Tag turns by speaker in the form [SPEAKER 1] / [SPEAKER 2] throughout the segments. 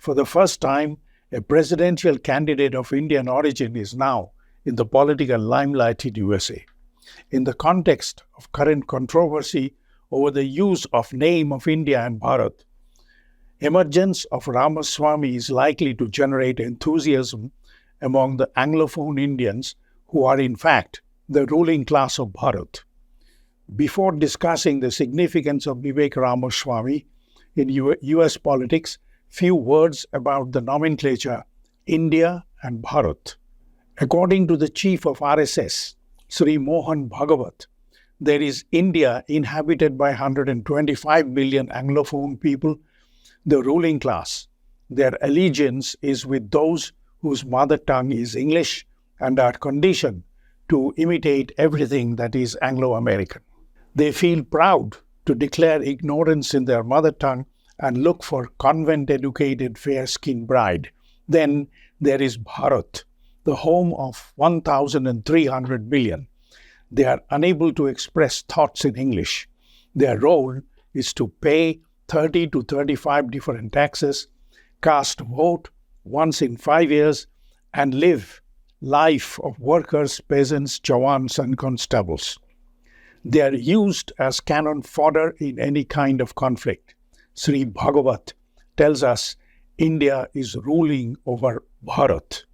[SPEAKER 1] For the first time, a presidential candidate of Indian origin is now in the political limelight in USA. In the context of current controversy over the use of name of India and Bharat, emergence of Ramaswamy is likely to generate enthusiasm among the Anglophone Indians, who are in fact the ruling class of Bharat. Before discussing the significance of Vivek Ramaswamy in US politics, few words about the nomenclature India and Bharat. According to the chief of RSS, Sri Mohan Bhagwat, there is India inhabited by 125 million Anglophone people, the ruling class. Their allegiance is with those whose mother tongue is English and are conditioned to imitate everything that is Anglo-American. They feel proud to declare ignorance in their mother tongue and look for convent-educated fair-skinned bride. Then there is Bharat, the home of 1,300 million. They are unable to express thoughts in English. Their role is to pay 30 to 35 different taxes, cast vote once in 5 years, and live life of workers, peasants, jawans, and constables. They are used as cannon fodder in any kind of conflict. Sri Bhagwat tells us India is ruling over Bharat.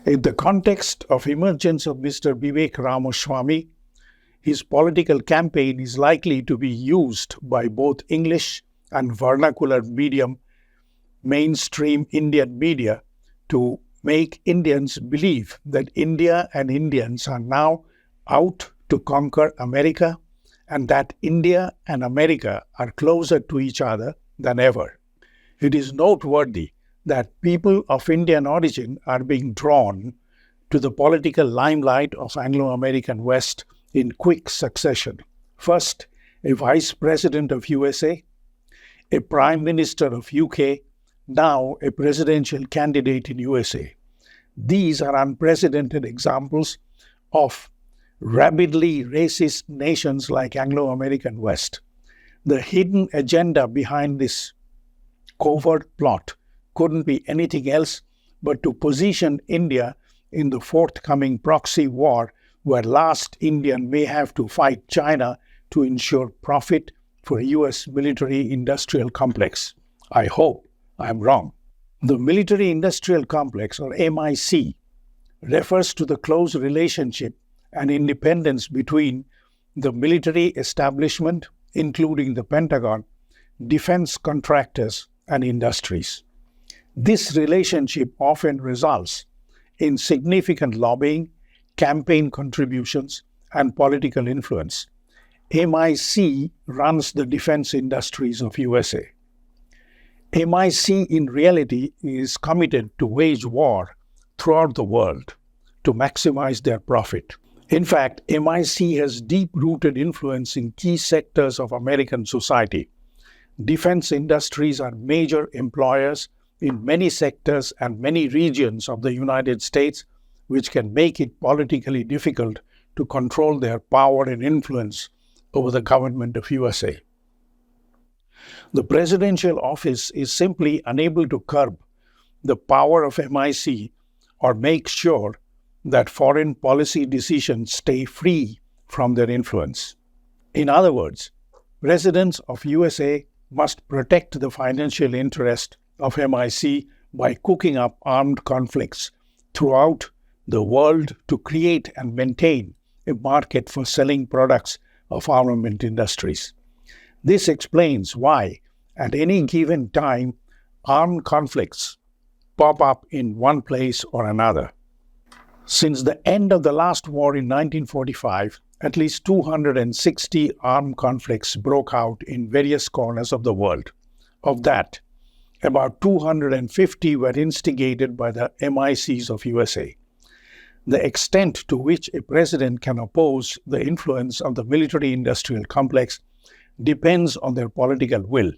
[SPEAKER 1] In the context of emergence of Mr. Vivek Ramaswamy, his political campaign is likely to be used by both English and vernacular medium mainstream Indian media to make Indians believe that India and Indians are now out to conquer America, and that India and America are closer to each other than ever. It is noteworthy that people of Indian origin are being drawn to the political limelight of Anglo-American West in quick succession. First, a vice president of USA, a prime minister of UK, now a presidential candidate in USA. These are unprecedented examples of rabidly racist nations like Anglo-American West. The hidden agenda behind this covert plot couldn't be anything else but to position India in the forthcoming proxy war, where last Indian may have to fight China to ensure profit for a US military-industrial complex. I hope I'm wrong. The military-industrial complex, or MIC, refers to the close relationship and independence between the military establishment, including the Pentagon, defense contractors, and industries. This relationship often results in significant lobbying, campaign contributions, and political influence. MIC runs the defense industries of USA. MIC in reality is committed to wage war throughout the world to maximize their profit. In fact, MIC has deep-rooted influence in key sectors of American society. Defense industries are major employers in many sectors and many regions of the United States, which can make it politically difficult to control their power and influence over the government of USA. The presidential office is simply unable to curb the power of MIC or make sure that foreign policy decisions stay free from their influence. In other words, residents of USA must protect the financial interest of MIC by cooking up armed conflicts throughout the world to create and maintain a market for selling products of armament industries. This explains why, at any given time, armed conflicts pop up in one place or another. Since the end of the last war in 1945, at least 260 armed conflicts broke out in various corners of the world. Of that, about 250 were instigated by the MICs of USA. The extent to which a president can oppose the influence of the military-industrial complex depends on their political will,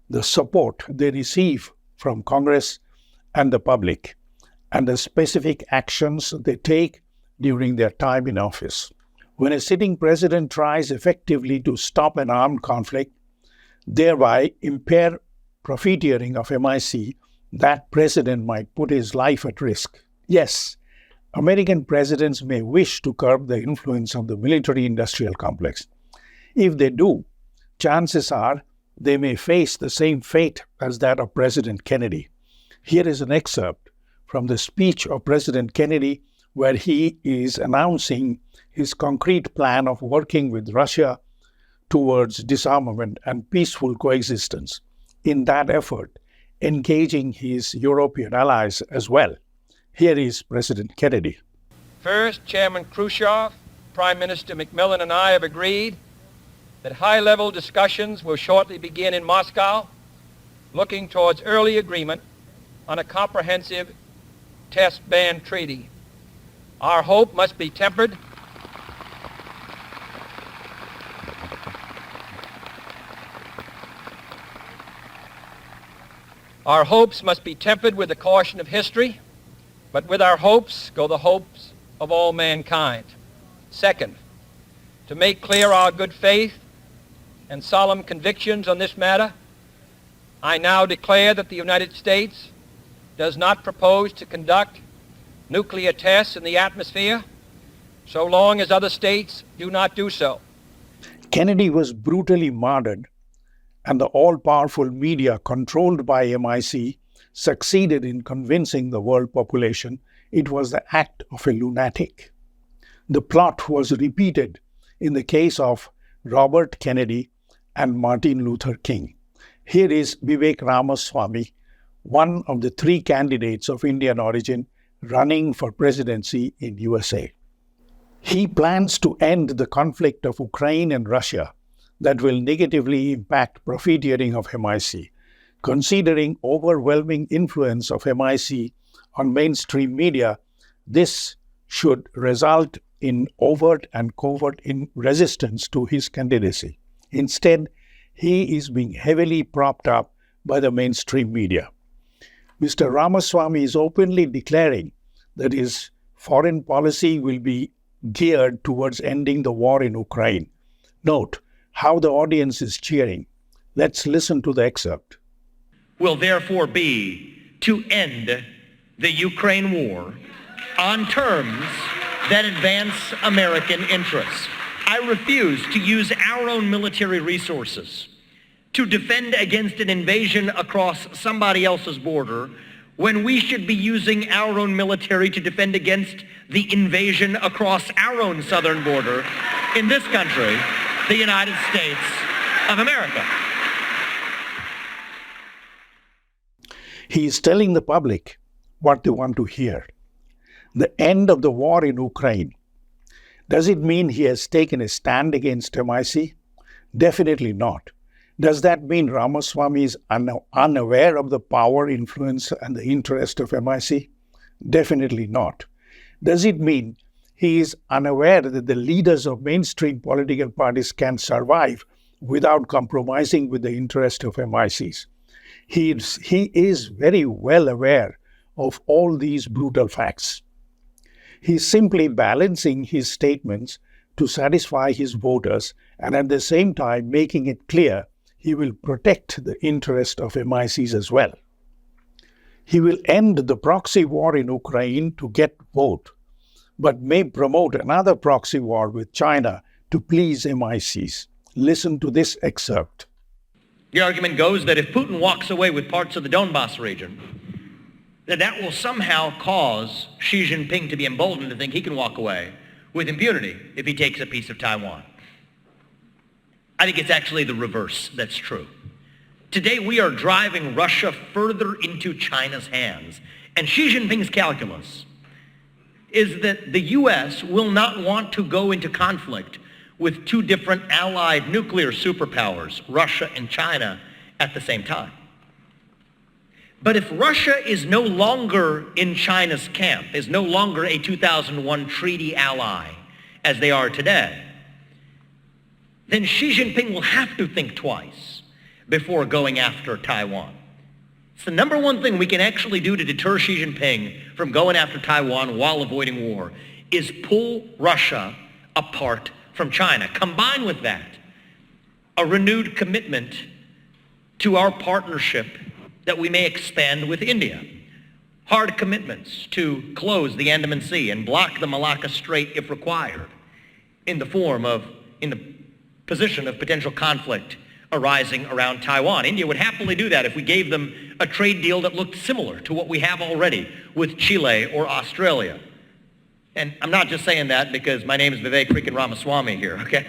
[SPEAKER 1] the support they receive from Congress and the public, and the specific actions they take during their time in office. When a sitting president tries effectively to stop an armed conflict, thereby impair profiteering of MIC, that president might put his life at risk. Yes, American presidents may wish to curb the influence of the military-industrial complex. If they do, chances are they may face the same fate as that of President Kennedy. Here is an excerpt from the speech of President Kennedy where he is announcing his concrete plan of working with Russia towards disarmament and peaceful coexistence. In that effort, engaging his European allies as well. Here is President Kennedy.
[SPEAKER 2] First, Chairman Khrushchev, Prime Minister Macmillan, and I have agreed that high-level discussions will shortly begin in Moscow, looking towards early agreement on a comprehensive test ban treaty. Our hope must be tempered Our hopes must be tempered with the caution of history, but with our hopes go the hopes of all mankind. Second, to make clear our good faith and solemn convictions on this matter, I now declare that the United States does not propose to conduct nuclear tests in the atmosphere so long as other states do not do so.
[SPEAKER 1] Kennedy was brutally murdered, and the all-powerful media controlled by MI6 succeeded in convincing the world population it was the act of a lunatic. The plot was repeated in the case of Robert Kennedy and Martin Luther King. Here is Vivek Ramaswamy, one of the three candidates of Indian origin running for presidency in USA. He plans to end the conflict of Ukraine and Russia that will negatively impact profiteering of MI6, considering overwhelming influence of MI6 on mainstream media. This should result in overt and covert resistance to his candidacy. Instead, he is being heavily propped up by the mainstream media. Mr. Ramaswamy is openly declaring that his foreign policy will be geared towards ending the war in Ukraine. Note how the audience is cheering. Let's listen to the excerpt.
[SPEAKER 3] Will therefore be to end the Ukraine war on terms that advance American interests. I refuse to use our own military resources to defend against an invasion across somebody else's border when we should be using our own military to defend against the invasion across our own southern border in this country, the United States of America.
[SPEAKER 1] He is telling the public what they want to hear. The end of the war in Ukraine. Does it mean he has taken a stand against MI6? Definitely not. Does that mean Ramaswamy is unaware of the power, influence, and the interest of MI6? Definitely not. Does it mean he is unaware that the leaders of mainstream political parties can survive without compromising with the interest of MI6? He is very well aware of all these brutal facts. He is simply balancing his statements to satisfy his voters and at the same time making it clear he will protect the interest of MI6 as well. He will end the proxy war in Ukraine to get vote, but may promote another proxy war with China to please MI6. Listen to this excerpt.
[SPEAKER 3] The argument goes that if Putin walks away with parts of the Donbass region, that will somehow cause Xi Jinping to be emboldened to think he can walk away with impunity if he takes a piece of Taiwan. I think it's actually the reverse that's true. Today we are driving Russia further into China's hands, and Xi Jinping's calculus is that the U.S. will not want to go into conflict with two different allied nuclear superpowers, Russia and China, at the same time. But if Russia is no longer in China's camp, is no longer a 2001 treaty ally, as they are today, then Xi Jinping will have to think twice before going after Taiwan. It's the number one thing we can actually do to deter Xi Jinping from going after Taiwan while avoiding war, is pull Russia apart from China. Combine with that a renewed commitment to our partnership that we may expand with India. Hard commitments to close the Andaman Sea and block the Malacca Strait if required, in the position of potential conflict arising around Taiwan. India would happily do that if we gave them a trade deal that looked similar to what we have already with Chile or Australia. And I'm not just saying that because my name is Vivek Ramaswamy here, okay?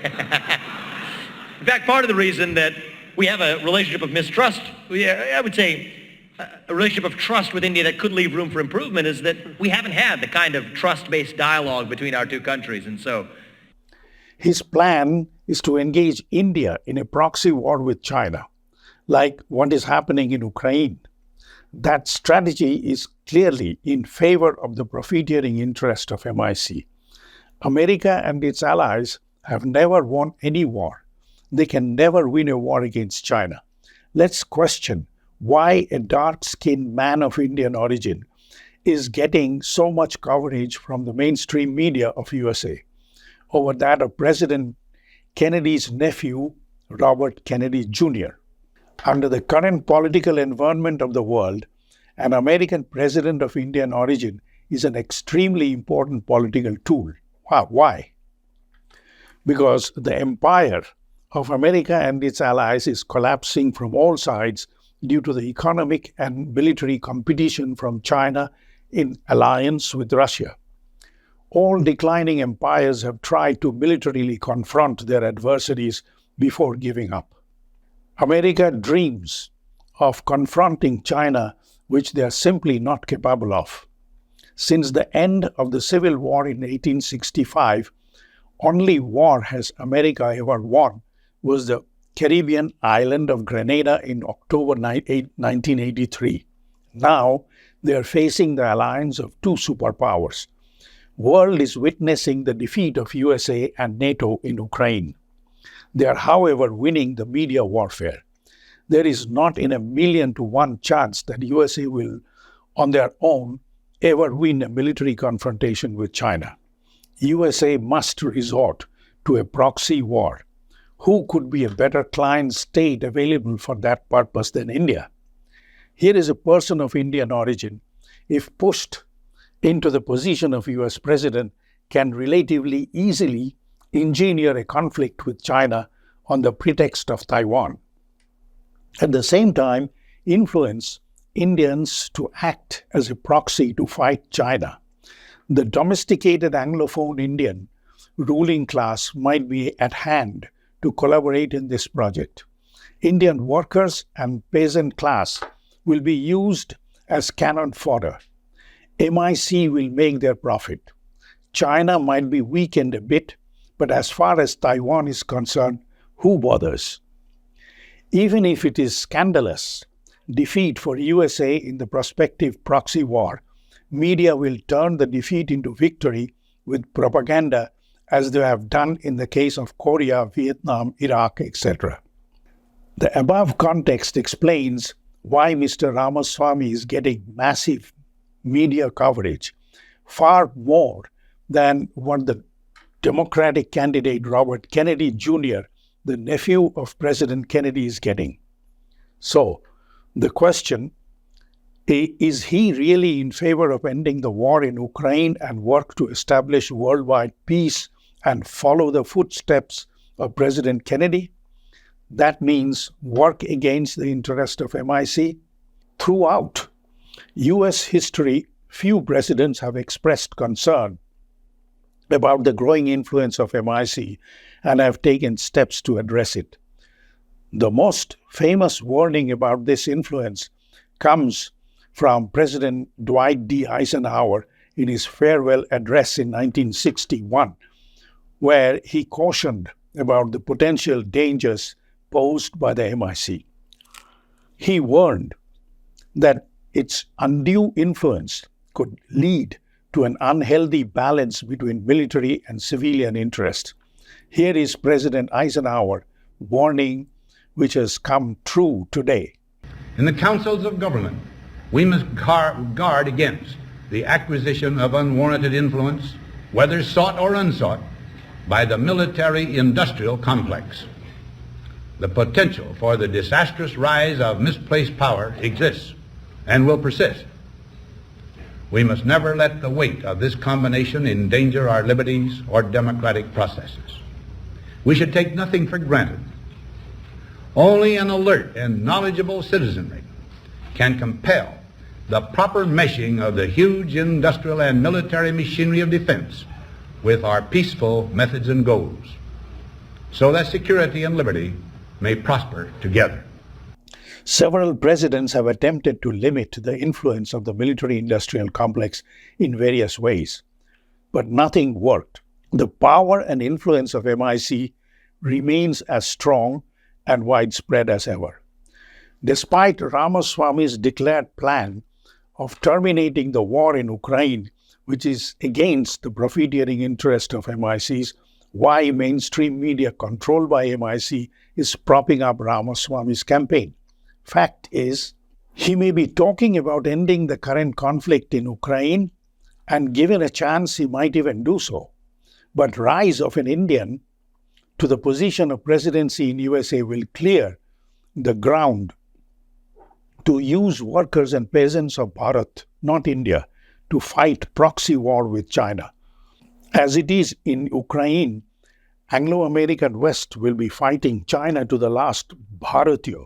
[SPEAKER 3] In fact, part of the reason that we have a relationship of mistrust, I would say a relationship of trust with India that could leave room for improvement, is that we haven't had the kind of trust-based dialogue between our two countries. And so
[SPEAKER 1] his plan is to engage India in a proxy war with China, like what is happening in Ukraine. That strategy is clearly in favor of the profiteering interest of MIC. America and its allies have never won any war. They can never win a war against China. Let's question why a dark-skinned man of Indian origin is getting so much coverage from the mainstream media of USA over that of President Kennedy's nephew, Robert Kennedy Jr. Under the current political environment of the world, an American president of Indian origin is an extremely important political tool. Wow, why? Because the empire of America and its allies is collapsing from all sides due to the economic and military competition from China in alliance with Russia. All declining empires have tried to militarily confront their adversaries before giving up. America dreams of confronting China, which they are simply not capable of. Since the end of the Civil War in 1865, only war has America ever won was the Caribbean island of Grenada in October 1983. Now, they are facing the alliance of two superpowers. World is witnessing the defeat of USA and NATO in Ukraine. They are, however, winning the media warfare. There is not in 1,000,000 to 1 chance that USA will, on their own, ever win a military confrontation with China. USA must resort to a proxy war. Who could be a better client state available for that purpose than India? Here is a person of Indian origin, if pushed into the position of US president, can relatively easily engineer a conflict with China on the pretext of Taiwan. At the same time, influence Indians to act as a proxy to fight China. The domesticated Anglophone Indian ruling class might be at hand to collaborate in this project. Indian workers and peasant class will be used as cannon fodder. MIC will make their profit. China might be weakened a bit, but as far as Taiwan is concerned, who bothers? Even if it is scandalous defeat for USA in the prospective proxy war, media will turn the defeat into victory with propaganda, as they have done in the case of Korea, Vietnam, Iraq, etc. The above context explains why Mr. Ramaswamy is getting massive media coverage, far more than what the Democratic candidate Robert Kennedy Jr., the nephew of President Kennedy, is getting. So, the question, is he really in favor of ending the war in Ukraine and work to establish worldwide peace and follow the footsteps of President Kennedy? That means work against the interest of MIC. Throughout US history, few presidents have expressed concern about the growing influence of MIC and have taken steps to address it. The most famous warning about this influence comes from President Dwight D. Eisenhower in his farewell address in 1961, where he cautioned about the potential dangers posed by the MIC. He warned that its undue influence could lead to an unhealthy balance between military and civilian interests. Here is President Eisenhower warning, which has come true today.
[SPEAKER 4] In the councils of government, we must guard against the acquisition of unwarranted influence, whether sought or unsought, by the military-industrial complex. the potential for the disastrous rise of misplaced power exists and will persist. We must never let the weight of this combination endanger our liberties or democratic processes. We should take nothing for granted. Only an alert and knowledgeable citizenry can compel the proper meshing of the huge industrial and military machinery of defense with our peaceful methods and goals, so that security and liberty may prosper together.
[SPEAKER 1] Several presidents have attempted to limit the influence of the military-industrial complex in various ways, but nothing worked. The power and influence of MIC remains as strong and widespread as ever. Despite Ramaswamy's declared plan of terminating the war in Ukraine, which is against the profiteering interest of MICs, why mainstream media controlled by MIC is propping up Ramaswamy's campaign. Fact is, he may be talking about ending the current conflict in Ukraine, and given a chance he might even do so. But rise of an Indian to the position of presidency in USA will clear the ground to use workers and peasants of Bharat, not India, to fight proxy war with China. As it is in Ukraine, Anglo-American West will be fighting China to the last Bharatiya.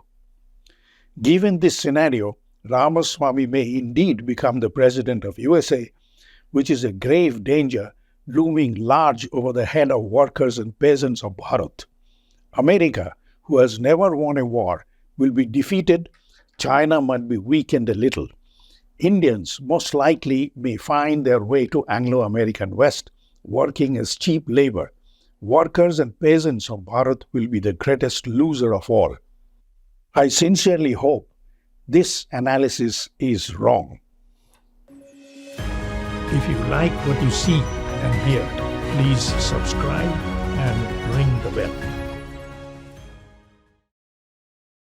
[SPEAKER 1] Given this scenario, Ramaswamy may indeed become the president of USA, which is a grave danger looming large over the head of workers and peasants of Bharat. America, who has never won a war, will be defeated. China might be weakened a little. Indians most likely may find their way to Anglo-American West, working as cheap labor. Workers and peasants of Bharat will be the greatest loser of all. I sincerely hope this analysis is wrong. If you like what you see and hear, please subscribe and ring the bell.